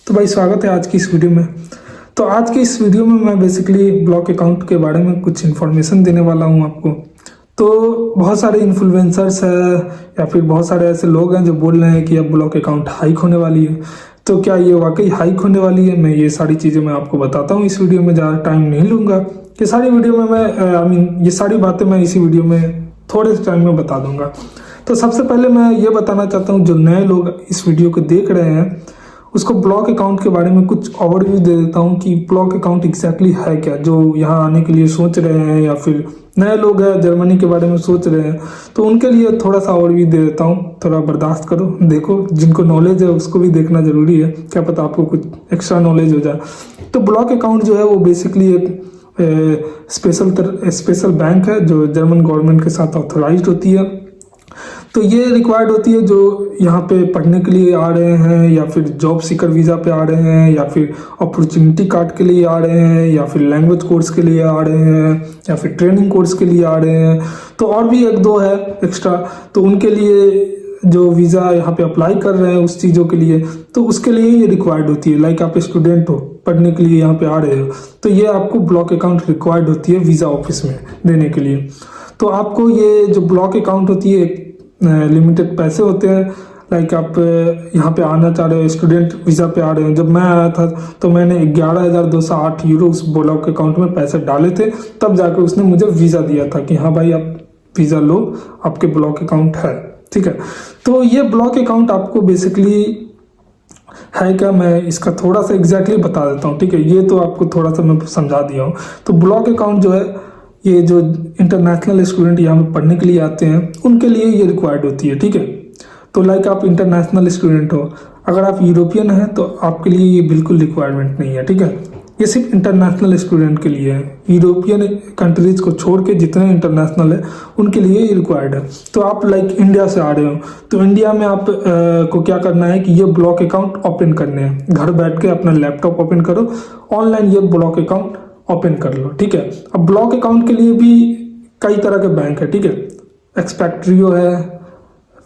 तो भाई स्वागत है आज की इस वीडियो में। तो आज की इस वीडियो में मैं बेसिकली ब्लॉक अकाउंट के बारे में कुछ इन्फॉर्मेशन देने वाला हूं आपको। तो बहुत सारे इन्फ्लुएंसर्स हैं या फिर बहुत सारे ऐसे लोग हैं जो बोल रहे हैं कि अब ब्लॉक अकाउंट हाइक होने वाली है। तो क्या ये वाकई हाइक होने वाली है? मैं ये सारी चीज़ें मैं आपको बताता हूँ इस वीडियो में, ज़्यादा टाइम नहीं लूँगा। ये सारी वीडियो में मैं ये सारी बातें मैं इसी वीडियो में थोड़े टाइम में बता दूंगा। तो सबसे पहले मैं ये बताना चाहता हूँ, जो नए लोग इस वीडियो को देख रहे हैं उसको ब्लॉक अकाउंट के बारे में कुछ ओवरव्यू दे देता हूँ कि ब्लॉक अकाउंट एग्जैक्टली है क्या। जो यहाँ आने के लिए सोच रहे हैं या फिर नए लोग हैं जर्मनी के बारे में सोच रहे हैं, तो उनके लिए थोड़ा सा ओवरव्यू दे देता हूँ। थोड़ा बर्दाश्त करो, देखो जिनको नॉलेज है उसको भी देखना जरूरी है, क्या पता आपको कुछ एक्स्ट्रा नॉलेज हो जाए। तो ब्लॉक अकाउंट जो है वो बेसिकली एक स्पेशल बैंक है जो जर्मन गवर्नमेंट के साथ ऑथोराइज्ड होती है। तो ये रिक्वायर्ड होती है जो यहाँ पे पढ़ने के लिए आ रहे हैं या फिर जॉब सीकर वीज़ा पे आ रहे हैं या फिर अपॉर्चुनिटी कार्ड के लिए आ रहे हैं या फिर लैंग्वेज कोर्स के लिए आ रहे हैं या फिर ट्रेनिंग कोर्स के लिए आ रहे हैं। तो और भी एक दो है एक्स्ट्रा, तो उनके लिए जो वीज़ा यहाँ पे अप्लाई कर रहे हैं उस चीज़ों के लिए, तो उसके लिए ये रिक्वायर्ड होती है। लाइक आप स्टूडेंट हो, पढ़ने के लिए यहाँ पे आ रहे हो, तो ये आपको ब्लॉक अकाउंट रिक्वायर्ड होती है वीज़ा ऑफिस में देने के लिए। तो आपको ये जो ब्लॉक अकाउंट होती है लिमिटेड पैसे होते हैं। लाइक आप यहाँ पे आना चाह रहे हो, स्टूडेंट वीज़ा पे आ रहे हो। जब मैं आया था तो मैंने 11,208 यूरो उस ब्लॉक अकाउंट में पैसे डाले थे, तब जाकर उसने मुझे वीज़ा दिया था कि हाँ भाई आप वीज़ा लो, आपके ब्लॉक अकाउंट है। ठीक है, तो ये ब्लॉक अकाउंट आपको बेसिकली है क्या, मैं इसका थोड़ा सा एग्जैक्टली बता देता हूँ। ठीक है, ये तो आपको थोड़ा सा मैं समझा दिया हूँ। तो ब्लॉक अकाउंट जो है, ये जो इंटरनेशनल स्टूडेंट यहाँ पे पढ़ने के लिए आते हैं उनके लिए ये रिक्वायर्ड होती है। ठीक है, तो लाइक आप इंटरनेशनल स्टूडेंट हो, अगर आप यूरोपियन हैं तो आपके लिए ये बिल्कुल रिक्वायरमेंट नहीं है। ठीक है, ये सिर्फ इंटरनेशनल स्टूडेंट के लिए है। यूरोपियन कंट्रीज को छोड़ के जितने इंटरनेशनल है उनके लिए ये रिक्वायर्ड है। तो आप लाइक इंडिया से आ रहे हो, तो इंडिया में आप को क्या करना है कि ये ब्लॉक अकाउंट ओपन करने हैं। घर बैठ के अपना लैपटॉप ओपन करो, ऑनलाइन ये ब्लॉक अकाउंट ओपन कर लो। ठीक है, अब ब्लॉक अकाउंट के लिए भी कई तरह के बैंक है। ठीक है, एक्सपेक्ट्रियो है,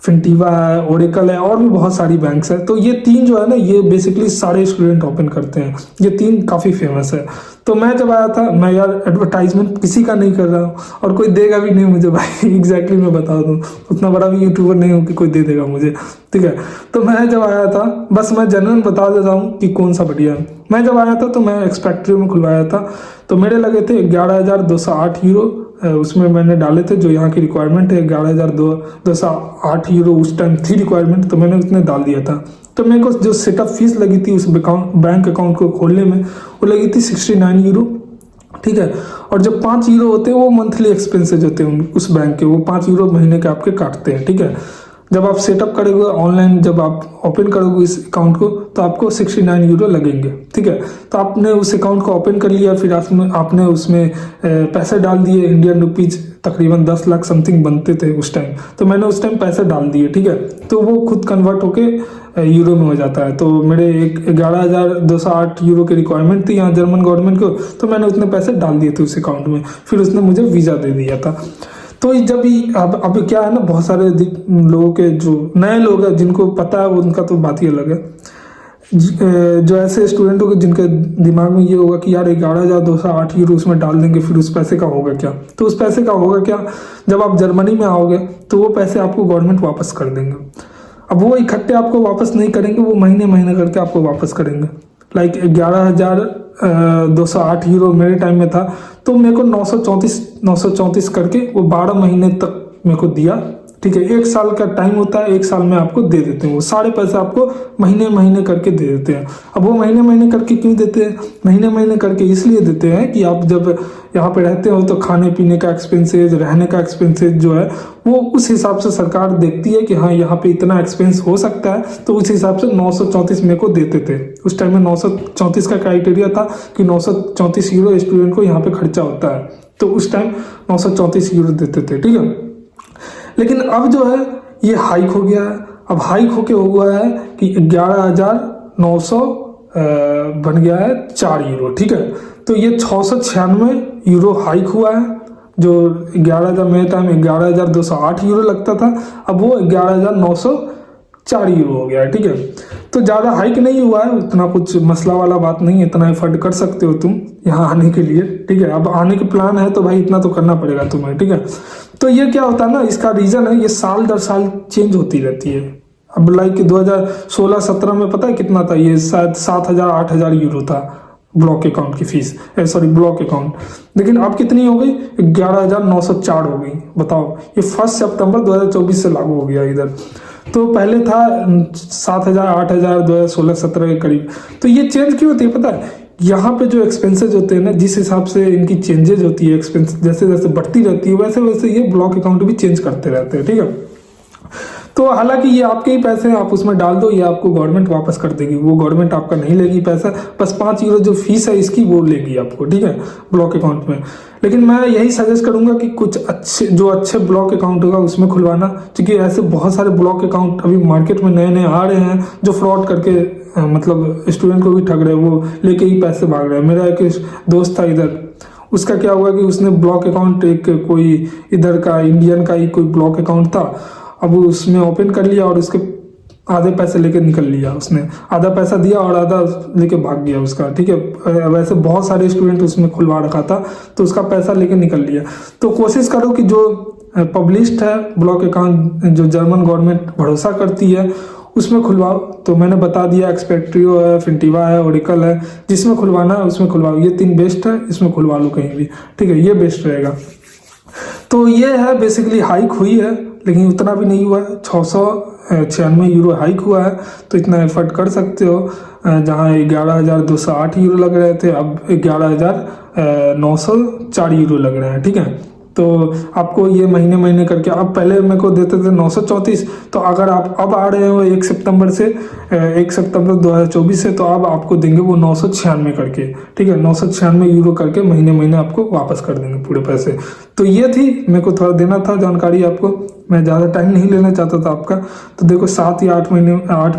फिनटीवा है, ओरेकल है, और भी बहुत सारी बैंक्स है। तो ये तीन जो है ना, ये बेसिकली सारे स्टूडेंट ओपन करते हैं। ये तीन काफ़ी फेमस है। तो मैं जब आया था, मैं यार एडवर्टाइजमेंट किसी का नहीं कर रहा हूँ और कोई देगा भी नहीं मुझे भाई एग्जैक्टली मैं बता दूँ, उतना बड़ा भी यूट्यूबर नहीं हूँ कि कोई दे देगा मुझे। ठीक है, तो मैं जब आया था, बस मैं जनरल बता देता हूँ कि कौन सा बढ़िया है। मैं जब आया था तो मैं एक्सपेक्ट्रियो में खुलवाया था, तो मेरे लगे थे 11,208 यूरो। उसमें मैंने डाले थे जो यहाँ की रिक्वायरमेंट है, 11,208 यूरो उस टाइम थी रिक्वायरमेंट, तो मैंने उसने डाल दिया था। तो मेरे को जो सेटअप फीस लगी थी उस बैंक अकाउंट को खोलने में, वो लगी थी 69 यूरो। ठीक है, और जो 5 यूरो होते हैं वो मंथली एक्सपेंसेज होते हैं उस बैंक के, वो 5 यूरो महीने के आपके काटते हैं। ठीक है, जब आप सेटअप करोगे ऑनलाइन, जब आप ओपन करोगे इस अकाउंट को, तो आपको 69 यूरो लगेंगे। ठीक है, तो आपने उस अकाउंट को ओपन कर लिया, फिर आपने उसमें पैसे डाल दिए। इंडियन रुपीज तकरीबन 10 लाख समथिंग बनते थे उस टाइम, तो मैंने उस टाइम पैसे डाल दिए। ठीक है, तो वो खुद कन्वर्ट होके यूरो में हो जाता है। तो मेरे 11,208 यूरो की रिक्वायरमेंट थी यहाँ जर्मन गवर्नमेंट को, तो मैंने उतने पैसे डाल दिए थे उस अकाउंट में, फिर उसने मुझे वीज़ा दे दिया था। तो जब अब क्या है ना, बहुत सारे लोगों के जो नए लोग हैं जिनको पता है उनका तो बात ही अलग है। जो ऐसे स्टूडेंट होंगे जिनके दिमाग में ये होगा कि यार 11,208 यूरो उसमें डाल देंगे, फिर उस पैसे का होगा क्या। तो उस पैसे का होगा क्या, जब आप जर्मनी में आओगे तो वो पैसे आपको गवर्नमेंट वापस कर देंगे। अब वो इकट्ठे आपको वापस नहीं करेंगे, वो महीने महीने करके आपको वापस करेंगे। लाइक 11,208 यूरो मेरे टाइम में था, तो मेरे को 934 करके वो 12 महीने तक मेरे को दिया। ठीक है, 1 साल का टाइम होता है, 1 साल में आपको दे देते हैं। वो सारे पैसे आपको महीने महीने करके दे देते हैं। अब वो महीने महीने करके क्यों देते हैं? महीने महीने करके इसलिए देते हैं कि आप जब यहाँ पे रहते हो तो खाने पीने का एक्सपेंसेज, रहने का एक्सपेंसेज जो है वो उस हिसाब से सरकार देखती है कि हाँ यहाँ पे इतना एक्सपेंस हो सकता है, तो उस हिसाब से 934 मेरे को देते थे। उस टाइम में 934 का क्राइटेरिया था कि 934 यूरो स्टूडेंट को यहाँ पे खर्चा होता है, तो उस टाइम 934 यूरो देते थे। ठीक है, लेकिन अब जो है ये हाइक हो गया है। अब हाइक होके हुआ है कि 11,900 बन गया है 4 यूरो। ठीक है, तो ये 696 यूरो हाइक हुआ है। जो 11,000 मेरे टाइम 11,208 यूरो लगता था, अब वो 11,900 €4 हो गया है, ठीक है। तो ज़्यादा हाइक नहीं हुआ है, इतना कुछ मसला वाला बात नहीं है, इतना एफर्ट कर सकते हो तुम यहाँ आने के लिए, ठीक है। अब आने के प्लान है तो भाई इतना तो करना पड़ेगा तुम्हें, ठीक है। तो ये क्या होता है ना, इसका रीज़न है, ये साल दर साल चेंज होती रहती है। अब लाइक 2016-17 में पता है कितना था, ये शायद 7,000 8,000 यूरो था ब्लॉक अकाउंट की फीस, सॉरी ब्लॉक अकाउंट। लेकिन अब कितनी हो गई, 11,904 हो गई। बताओ, ये 1 सितंबर 2024 से लागू हो गया इधर। तो पहले था 7,000 8,000 2016-17 के करीब। तो ये चेंज क्यों होती है पता है, यहाँ पे जो एक्सपेंसेज होते हैं ना, जिस हिसाब से इनकी चेंजेज होती है, एक्सपेंस जैसे जैसे बढ़ती रहती है वैसे वैसे ये ब्लॉक अकाउंट भी चेंज करते रहते हैं, ठीक है। तो हालांकि ये आपके ही पैसे हैं, आप उसमें डाल दो, ये आपको गवर्नमेंट वापस कर देगी, वो गवर्नमेंट आपका नहीं लेगी पैसा, बस 5 यूरो जो फीस है इसकी वो लेगी आपको, ठीक है, ब्लॉक अकाउंट में। लेकिन मैं यही सजेस्ट करूंगा कि कुछ अच्छे ब्लॉक अकाउंट होगा उसमें खुलवाना, क्योंकि ऐसे बहुत सारे ब्लॉक अकाउंट अभी मार्केट में नए नए आ रहे हैं जो फ्रॉड करके मतलब स्टूडेंट को भी ठग रहे हैं, वो लेके ही पैसे भाग रहे हैं। मेरा एक दोस्त था इधर, उसका क्या हुआ कि उसने ब्लॉक अकाउंट, एक कोई इधर का इंडियन का ही कोई ब्लॉक अकाउंट था, अब उसमें ओपन कर लिया और उसके आधे पैसे लेके निकल लिया, उसने आधा पैसा दिया और आधा लेके भाग गया उसका, ठीक है। वैसे बहुत सारे स्टूडेंट उसमें खुलवा रखा था तो उसका पैसा लेके निकल लिया। तो कोशिश करो कि जो पब्लिश्ड है ब्लॉक अकाउंट, जो जर्मन गवर्नमेंट भरोसा करती है उसमें खुलवाओ। तो मैंने बता दिया, एक्सपेक्ट्रियो है, फिंटिवा है, ओरिकल है, जिसमें खुलवाना है उसमें खुलवाओ। ये 3 बेस्ट है, इसमें खुलवा लो कहीं भी, ठीक है, ये बेस्ट रहेगा। तो ये है बेसिकली, हाइक हुई है लेकिन उतना भी नहीं हुआ है, 696 यूरो हाइक हुआ है। तो इतना एफर्ट कर सकते हो। जहाँ 11,208 यूरो लग रहे थे, अब 11,904 यूरो लग रहे हैं, ठीक है। तो आपको ये महीने महीने करके, अब पहले मेरे को देते थे 934, तो अगर आप अब आ रहे हो 1 सितंबर से, 1 सितंबर 2024 से, तो अब आपको देंगे वो 996 करके, ठीक है, 996 यूरो करके महीने महीने आपको वापस कर देंगे पूरे पैसे। तो ये थी, मेरे को थोड़ा देना था जानकारी आपको, मैं ज़्यादा टाइम नहीं लेना चाहता था आपका। तो देखो 7 या 8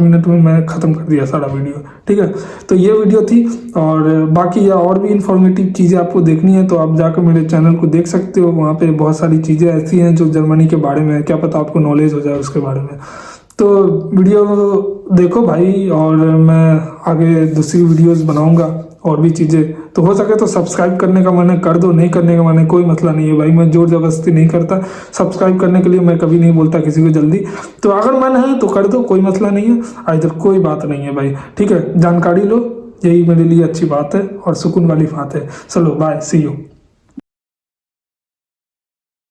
मिनट में मैं ख़त्म कर दिया सारा वीडियो, ठीक है। तो ये वीडियो थी, और बाकी या और भी इंफॉर्मेटिव चीज़ें आपको देखनी है तो आप जाकर मेरे चैनल को देख सकते हो। वहाँ पे बहुत सारी चीज़ें ऐसी हैं जो जर्मनी के बारे में है, क्या पता आपको नॉलेज हो जाए उसके बारे में। तो वीडियो देखो भाई, और मैं आगे दूसरी वीडियोस बनाऊंगा और भी चीज़ें। तो हो सके तो सब्सक्राइब करने का मन है कर दो, नहीं करने का मन है कोई मसला नहीं है भाई, मैं जोर जबरदस्ती नहीं करता। सब्सक्राइब करने के लिए मैं कभी नहीं बोलता किसी को जल्दी, तो अगर मन है तो कर दो, कोई मसला नहीं है, इधर कोई बात नहीं है भाई, ठीक है। जानकारी लो, यही मेरे लिए अच्छी बात है और सुकून वाली बात है। चलो बाय, सी यू।